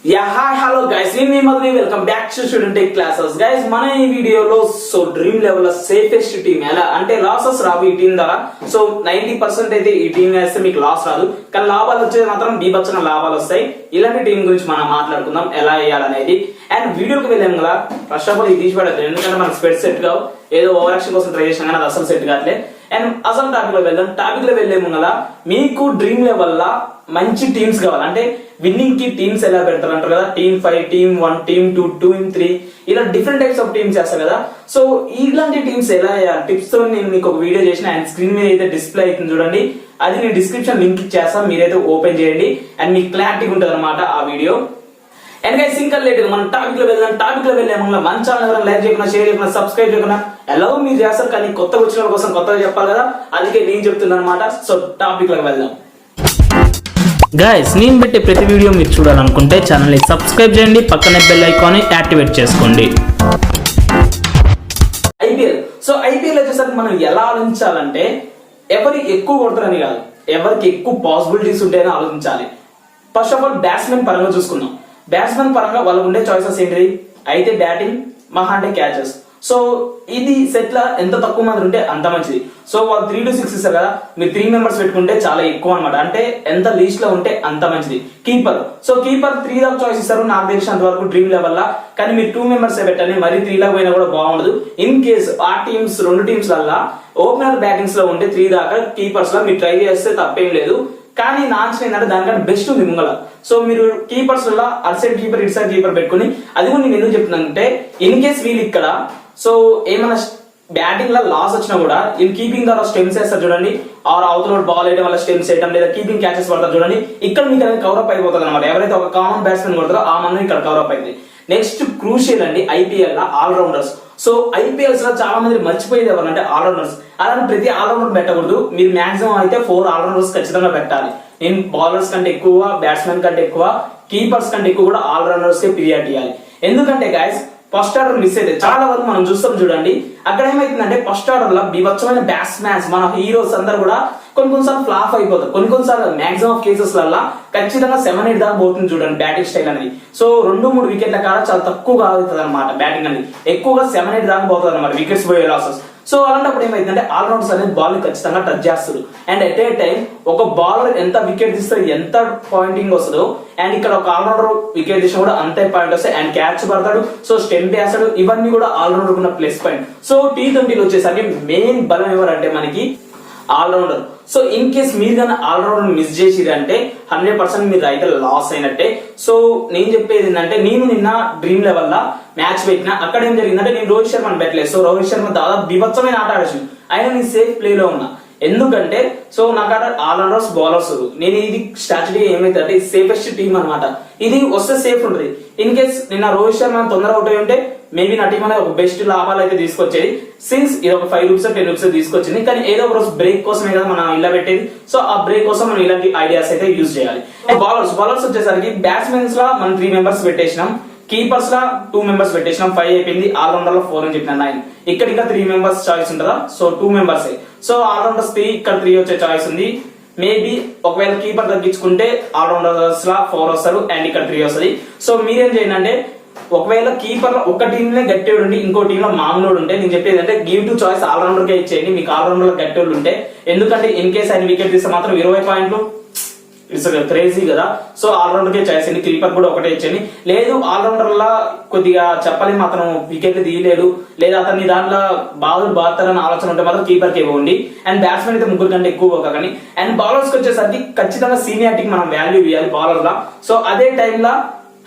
Hello guys, నేను మీ మధుని welcome back to student tech classes. Guys మన ఈ వీడియోలో డ్రీమ్ లెవెల్ లో సేఫెస్ట్ టీమ్ ఎలా అంటే లాసెస్ రావు ఈ టీం ద్వారా. 90% అయితే ఈ టీం వేస్తే మీకు లాస్ రాదు, కానీ లాభాలు వచ్చేది మాత్రం బీభత్సన లాభాలు వస్తాయి. ఇలాంటి టీం గురించి మనం మాట్లాడుకుందాం ఎలా వేయాలనేది. అండ్ వీడియోకి వెళ్ళాం కదా, ఫస్ట్ ఆఫ్ ఆల్ ఇది తీసి పడద్దు, ఎందుకంటే మనకు స్పెడ్ సెట్ కావు, ఏదో ఓవర్ యాక్షన్ కోసం ట్రై చేసాం కానీ అది అసలు సెట్ కావట్లే. అండ్ అసలు టాపిక్ లో వెళ్దాం. టాపిక్ లో వెళ్ళేము కదా, మీకు డ్రీమ్ లెవెల్ లా మంచి టీమ్స్ కావాలి అంటే విన్నింగ్ కి టీమ్స్ ఎలా పెడతారు అంటారు కదా, టీమ్ 5, టీమ్ 1, టీమ్ 2, టీమ్ 3 ఇలా డిఫరెంట్ టైప్స్ ఆఫ్ టీమ్స్ చేస్తారు కదా. సో ఇలాంటి టీమ్స్ ఎలా టిప్స్ తో నేను మీకు ఒక వీడియో చేసిన, అండ్ స్క్రీన్ మీద అయితే డిస్ప్లే అవుతుంది చూడండి, అది నేను డిస్క్రిప్షన్ లింక్ ఇచ్చేస్తాను, మీరైతే ఓపెన్ చేయండి అండ్ మీకు క్లారిటీ ఉంటుంది అనమాట ఆ వీడియో. అండ్ గైస్ ఇంకా లేట్ మనం టాపిక్ లో వెళ్దాం. టాపిక్ లో వెళ్ళే ముందు మన ఛానల్ ఎవరైనా లైక్ చేయకుండా, షేర్ చేయకుండా, సబ్స్క్రైబ్ చేయకుండా ఎలా మీరు చేస్తారు, కానీ కొత్తగా వచ్చిన వాళ్ళ కోసం కొత్తగా చెప్పాలి కదా, అందుకే నేను చెప్తున్నాను అనమాట. సో టాపిక్ లోకి వెళ్దాం. గైస్ నేను పెట్టే ప్రతి వీడియో మీరు చూడాలనుకుంటే ఛానల్ని సబ్స్క్రైబ్ చేయండి, పక్కనే బెల్ ఐకాన్ యాక్టివేట్ చేసుకోండి. ఐపీఎల్ వచ్చేసరికి మనం ఎలా ఆలోచించాలంటే ఎవరు ఎక్కువ కొడతారని కాదు, ఎవరికి ఎక్కువ పాసిబిలిటీస్ ఉంటాయని ఆలోచించాలి. ఫస్ట్ ఆఫ్ ఆల్ బ్యాట్స్మెన్ పరంగా చూసుకుందాం. బ్యాట్స్మెన్ పరంగా వాళ్ళకు ఉండే చాయిసెస్ ఏంటి, అయితే బ్యాటింగ్, మహా అంటే క్యాచెస్. సో ఇది సెట్ లా ఎంత తక్కువ మంది ఉంటే అంత మంచిది. సో వాళ్ళు 3 to 6 ఇస్తారు కదా, మీరు 3 మెంబర్స్ పెట్టుకుంటే చాలా ఎక్కువ అనమాట, అంటే ఎంత లీస్ట్ లో ఉంటే అంత మంచిది. కీపర్, సో కీపర్ 3 దాకా చాయిస్ ఇస్తారు నాకు తెలిసినంత వరకు డ్రీమ్ లెవెల్ లా, కానీ మీరు 2 మెంబర్స్ పెట్టండి, మరి 3 లాగా పోయినా కూడా బాగుండదు. ఇన్ కేస్ ఆ టీమ్స్ 2 టీమ్స్ వల్ల ఓపెనర్ బ్యాటింగ్స్ లో ఉంటే 3 దాకా కీపర్స్ లో మీరు ట్రై చేస్తే తప్పేం లేదు. కానీ నాన్షన్ ఏంటంటే దానికంటే బెస్ట్ ఉంది ముంగల. సో మీరు కీపర్స్ వల్ల అటు సైడ్ కీపర్ ఇటు సైడ్ కీపర్ పెట్టుకుని, అది కూడా నేను ఎందుకు చెప్తున్నానంటే ఇన్ కేస్ వీళ్ళు ఇక్కడ సో ఏమైనా బ్యాటింగ్ లో లాస్ వచ్చినా కూడా ఇన్ కీపింగ్ ద్వారా స్టెమ్స్ వేస్తారు చూడండి, ఆర్ అవతల బాల్ వేయడం వల్ల స్టెమ్స్ వేయడం, లేదా కీపింగ్ క్యాచెస్ పడతారు చూడండి, ఇక్కడ మీకు అనేది కవర్ అప్ అయిపోతుంది అనమాట. ఎవరైతే ఒక కామన్ బ్యాట్స్మెన్ కొడతారో ఆ మనం ఇక్కడ కవర్ అప్ అయింది. నెక్స్ట్ క్రూషియల్ అండి ఐపీఎల్ లో ఆల్రౌండర్స్. సో ఐపీఎల్స్ లో చాలా మంది మర్చిపోయేది ఎవరంటే ఆల్రౌండర్స్. అలాంటి ప్రతి ఆల్రౌండర్ పెట్టకూడదు, మీరు మాక్సిమం అయితే 4 ఆల్రౌండర్స్ ఖచ్చితంగా పెట్టాలి. నేను బౌలర్స్ కంటే ఎక్కువ, బ్యాట్స్మెన్ కంటే ఎక్కువ, కీపర్స్ కంటే ఎక్కువ కూడా ఆల్రౌండర్స్ కి పీరియారిటీ ఇవ్వాలి. ఎందుకంటే గైస్ ఫస్ట్ ఆర్డర్ మిస్ అయితే చాలా వరకు మనం చూస్తాం చూడండి, అక్కడ ఏమైతుందంటే ఫస్ట్ ఆర్డర్ లో బీభత్సమైన బ్యాట్స్మెన్స్ మన హీరోస్ అందరు కూడా కొన్నిసార్లు ఫ్లాప్ అయిపోతారు, కొన్నిసార్లు మాక్సిమం ఆఫ్ కేసెస్ వల్ల ఖచ్చితంగా 7-8 దాకా పోతుంది చూడండి బ్యాటింగ్ స్టైల్ అనేది. సో 2-3 వికెట్ల కాడ చాలా తక్కువగా అవుతుంది అనమాట బ్యాటింగ్ అనేది, ఎక్కువగా 7-8 దాకా పోతుంది అనమాట వికెట్స్ పోయే లాసెస్. సో అలాంటప్పుడు ఏమైందంటే ఆల్రౌండర్స్ అనేది బాల్ ఖచ్చితంగా టచ్ చేస్తారు, అండ్ ఎట్ ఏ టైం ఒక బౌలర్ ఎంత వికెట్ తీస్తారో, ఎంత పాయింటింగ్ వస్తుందో, అండ్ ఇక్కడ ఒక ఆల్రౌండర్ వికెట్ తీసినా కూడా అంతే పాయింట్ వస్తాయి, అండ్ క్యాచ్ పడతాడు, సో స్టెంప్ వేస్తాడు, ఇవన్నీ కూడా ఆల్రౌండర్ ఉన్న ప్లస్ పాయింట్. సో T20లో వచ్చేసరికి మెయిన్ బలం ఎవరంటే మనకి ఆల్రౌండర్. సో ఇన్ కేస్ మీరు కానీ ఆల్రౌండర్ మిస్ చేసిరంటే 100% మీరు అయితే లాస్ అయినట్టే. సో నేను చెప్పేది ఏంటంటే, నేను నిన్న డ్రీమ్ లెవెల్ లా మ్యాచ్ పెట్టిన, అక్కడ ఏం జరిగిందంటే నేను రోహిత్ శర్మని పెట్టలేదు. సో రోహిత్ శర్మ దాదాపు బీభత్సమైన ఆట ఆడేసి, అయినా నేను సేఫ్ ప్లే లో ఉన్నా. ఎందుకంటే సో నాకు అక్కడ ఆల్రౌండర్స్ బౌలర్స్, నేను ఇది స్ట్రాటజీ ఏమైతే సేఫెస్ట్ టీమ్ అనమాట, ఇది వస్తే సేఫ్ ఉంటుంది. ఇన్ కేస్ నిన్న రోహిత్ శర్మ తొందరగా అవుట్ అయి ఉంటే మేబీ నా టీం అనేది ఒక బెస్ట్ లాభాలు అయితే తీసుకొచ్చేది. సిన్స్ ఇది ఒక 5 రూపీస్ 10 రూపీస్ తీసుకొచ్చింది, కానీ ఏదో ఒక రోజు బ్రేక్ కోసమే కదా మనం ఇలా పెట్టేది. సో ఆ బ్రేక్ కోసం మనం ఇలాంటి ఐడియాస్ అయితే యూజ్ చేయాలి. బౌలర్స్ వచ్చేసరికి బ్యాట్స్మెన్స్ లా మనం 3 మెంబర్స్ పెట్టేసినాం, కీపర్స్ లా 2 మెంబర్స్ పెట్టేసినాం, 5 అయిపోయింది. ఆల్రౌండర్ లో 4 అని చెప్పిన 9. ఇక్కడ ఇంకా 3 మెంబర్స్ చాయిస్ ఉంటుందా, సో 2 మెంబర్స్. సో ఆల్రౌండర్స్ 3, ఇక్కడ 3 వచ్చే చాయిస్ ఉంది. మేబీ ఒకవేళ కీపర్ తగ్గించుకుంటే ఆల్రౌండర్స్ లా 4 వస్తారు, అండ్ ఇక్కడ 3 వస్తుంది. సో మీరేం చేయండి అంటే, ఒకవేళ కీపర్ ఒక టీమ్ లో గట్టివాడు ఉండి ఇంకో టీమ్ లో మామూలు ఉంటే, నేను చెప్పేది అంటే గివ్ టు చాయిస్ ఆల్రౌండర్ కే ఇచ్చేయండి, మీకు ఆల్రౌండర్ లో గట్టివాళ్ళు ఉంటే. ఎందుకంటే ఇన్ కేస్ ఆయన వికెట్ తీస్తే మాత్రం 20 పాయింట్లు, ఇట్స్ క్రేజీ కదా. సో ఆల్రౌండర్ కే చాయిస్ అండి, కీపర్ కూడా ఒకటే ఇచ్చేయండి. లేదు ఆల్రౌండర్ లా కొద్దిగా చెప్పలేము, అతను వికెట్లు తీయలేడు, లేదా అతన్ని దాంట్లో బాగుతారని ఆలోచన ఉంటే మాత్రం కీపర్ కి ఇవ్వండి. అండ్ బ్యాట్స్మెన్ అయితే 3 కంటే ఎక్కువ కానీ. అండ్ బౌలర్స్ కి వచ్చేసరికి ఖచ్చితంగా సీనియారిటీకి మనం వాల్యూ ఇవ్వాలి బౌలర్ లా. సో అదే టైంలో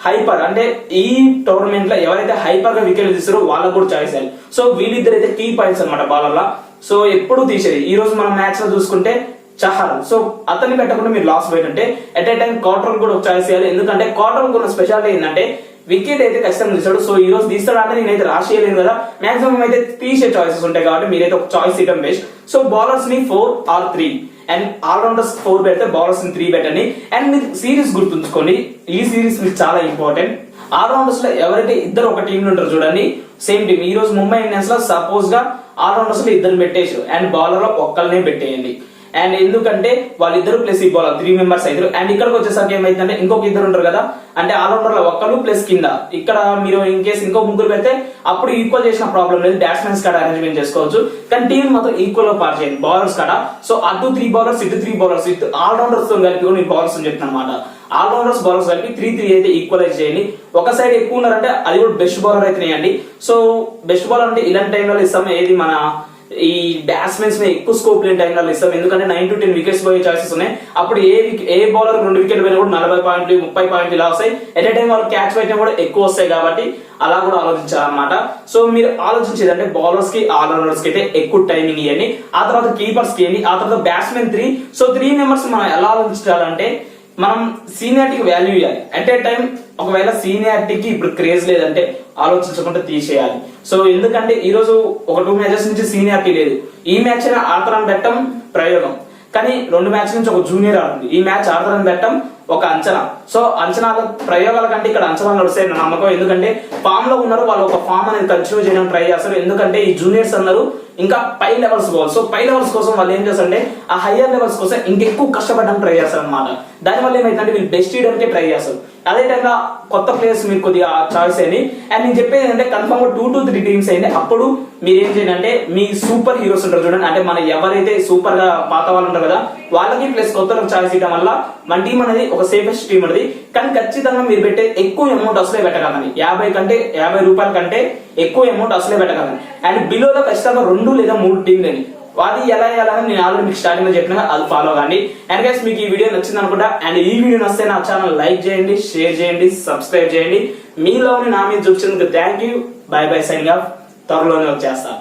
హైపర్ అంటే ఈ టోర్నమెంట్ లో ఎవరైతే హైపర్ గా వికెట్ తీస్తారో వాళ్ళకు కూడా చాయిస్ అయ్యాలి. సో వీళ్ళిద్దరు అయితే కీ పాయింట్స్ అనమాట బౌలర్ లా. సో ఎప్పుడు తీసేది. ఈ రోజు మనం మ్యాచ్ లో చూసుకుంటే చహర్, సో అతన్ని పెట్టకుండా మీరు లాస్ పోయిందంటే ఎట్ ఏ టైం క్వార్టర్ కూడా ఒక చాయిస్ చేయాలి. ఎందుకంటే క్వార్టర్ కూడా స్పెషాలిటీ ఏంటంటే వికెట్ అయితే ఖచ్చితంగా తీస్తాడు. సో ఈ రోజు తీస్తాడు అంటే నేనైతే రాసేయలేను కదా, మాక్సిమం అయితే తీసే చాయిసెస్ ఉంటాయి కాబట్టి మీరైతే ఒక చాయిస్ ఇవ్వడం బెస్ట్. సో బౌలర్స్ ని 4 or 3 అండ్ ఆల్రౌండర్స్ 4 పెడితే బౌలర్స్ ని 3 పెట్టండి. అండ్ మీరు సిరీస్ గుర్తుంచుకోండి, ఈ సిరీస్ మీకు చాలా ఇంపార్టెంట్. ఆల్రౌండర్స్ లో ఎవరైతే ఇద్దరు ఒక టీమ్ లో ఉంటారు చూడండి, సేమ్ టీమ్. ఈ రోజు ముంబై ఇండియన్స్ లో సపోజ్ గా ఆల్రౌండర్స్ లో 2 పెట్టేసారు, అండ్ బౌలర్ లో ఒక్కరినే పెట్టేయండి. అండ్ ఎందుకంటే వాళ్ళిద్దరు ప్లస్ ఈ బౌలర్ 3 మెంబర్స్ అయితే. అండ్ ఇక్కడికి వచ్చేసరికి ఏమైందంటే ఇంకొక ఇద్దరు ఉంటారు కదా, అంటే ఆల్రౌండర్ లో ఒక్కరు ప్లస్ కింద ఇక్కడ మీరు ఇన్ కేసు ఇంకో ముగ్గురు పెడితే అప్పుడు ఈక్వల్ చేసిన ప్రాబ్లం లేదు, బ్యాట్స్మెన్స్ కాడ అరేంజ్మెంట్ చేసుకోవచ్చు. కానీ టీం మాత్రం ఈక్వల్ గా పార్ చేయండి బౌలర్స్ కాడ. సో అటు 3 బౌలర్స్ ఇటు 3 బౌలర్స్ ఇటు ఆల్రౌండర్స్ తో కలిపి కూడా నేను బౌలర్స్ అని చెప్తాను అనమాట. ఆల్రౌండర్స్ బౌలర్స్ కలిపి 3-3 అయితే ఈక్వలైజ్ చేయండి. ఒక సైడ్ ఎక్కువ ఉన్నారంటే అది కూడా బెస్ట్ బౌలర్ అయితేనేయండి. సో బెస్ట్ బౌలర్ అంటే ఇలాంటి టైంలో ఇస్తాం, ఏది మన ఈ బ్యాట్స్మెన్స్ మీద ఎక్కువ స్కోప్ లేని టైంలో ఇస్తాం. ఎందుకంటే 9 to 10 వికెట్స్ పోయే ఛాన్సెస్ ఉన్నాయి. అప్పుడు ఏ బౌలర్ 2 వికెట్ పోయినా కూడా 40 పాయింట్లు 30 పాయింట్లు ఇలా వస్తాయి. ఎట్ ఏ టైం వాళ్ళు క్యాచ్ పెట్టినా కూడా ఎక్కువ వస్తాయి కాబట్టి అలా కూడా ఆలోచించాలన్నమాట. సో మీరు ఆలోచించేది అంటే బౌలర్స్ కి ఆల్రౌండర్స్ కి అయితే ఎక్కువ టైమింగ్ ఇవ్వండి. ఆ తర్వాత కీపర్స్ కి ఇవ్వండి. ఆ తర్వాత బ్యాట్స్మెన్ 3. సో 3 మెంబర్స్ మనం ఎలా ఆలోచించాలంటే మనం సీనియారిటీకి వాల్యూ ఇవ్వాలి. అట్ ఏ టైం ఒకవేళ సీనియారిటీకి ఇప్పుడు క్రేజ్ లేదంటే ఆలోచించకుండా తీసేయాలి. సో ఎందుకంటే ఈ రోజు ఒక 2 మ్యాచెస్ నుంచి సీనియారిటీ లేదు, ఈ మ్యాచ్ ఆడతారని పెట్టడం ప్రయోగం. కానీ 2 మ్యాచ్ నుంచి ఒక జూనియర్ ఆడుతుంది, ఈ మ్యాచ్ ఆడతారని పెట్టడం ఒక అంచనా. సో అంచనాల ప్రయోగాల కంటే ఇక్కడ అంచనాలు నడుస్తాయి నా నమ్మకం. ఎందుకంటే ఫామ్ లో ఉన్నారు, వాళ్ళు ఒక ఫామ్ అనేది కంటిన్యూ చేయడం ట్రై చేస్తారు. ఎందుకంటే ఈ జూనియర్స్ అందరూ ఇంకా పై లెవెల్స్ పోవాలి. సో పై లెవెల్స్ కోసం వాళ్ళు ఏం చేస్తారంటే ఆ హయ్యర్ లెవెల్స్ కోసం ఇంకెక్కువ కష్టపడడం ట్రై చేస్తారు అనమాట. దానివల్ల ఏమైందంటే వీళ్ళు బెస్ట్ ఇయడానికే ట్రై చేస్తారు. అదే టైంలో కొత్త ప్లేయర్స్ మీరు కొద్దిగా చాయిస్ అయ్యింది. అండ్ నేను చెప్పేది ఏంటంటే కన్ఫర్మ్ గా 2 to 3 టీమ్స్ అయింది. అప్పుడు మీరు ఏం చేయండి అంటే మీ సూపర్ హీరోస్ ఉంటారు చూడండి, అంటే మన ఎవరైతే సూపర్ గా పాత వాళ్ళు ఉంటారు కదా వాళ్ళకి ప్లస్ కొత్తలకు చాయిస్ ఇవ్వడం వల్ల మన టీం అనేది ఒక సేఫెస్ట్ టీం అనేది. కానీ ఖచ్చితంగా మీరు పెట్టే ఎక్కువ అమౌంట్ అసలే పెట్టగలని, 50 రూపాయల కంటే ఎక్కువ అమౌంట్ అసలే పెట్టగలని. అండ్ బిలోలో ఖచ్చితంగా 2 లేదా 3 టీంలని అది ఎలా వేయాలని నేను ఆల్రెడీ మీకు స్టార్టింగ్ లో చెప్పిన అది ఫాలో కానీ. అండ్ గైస్ మీకు ఈ వీడియో నచ్చింది అనుకుంటా. అండ్ ఈ వీడియో నచ్చితే నా ఛానల్ లైక్ చేయండి, షేర్ చేయండి, సబ్స్క్రైబ్ చేయండి. మీలోని నా మీద చూపించినందుకు thank you. Bye bye, signing off. త్వరలోనే వచ్చేస్తా.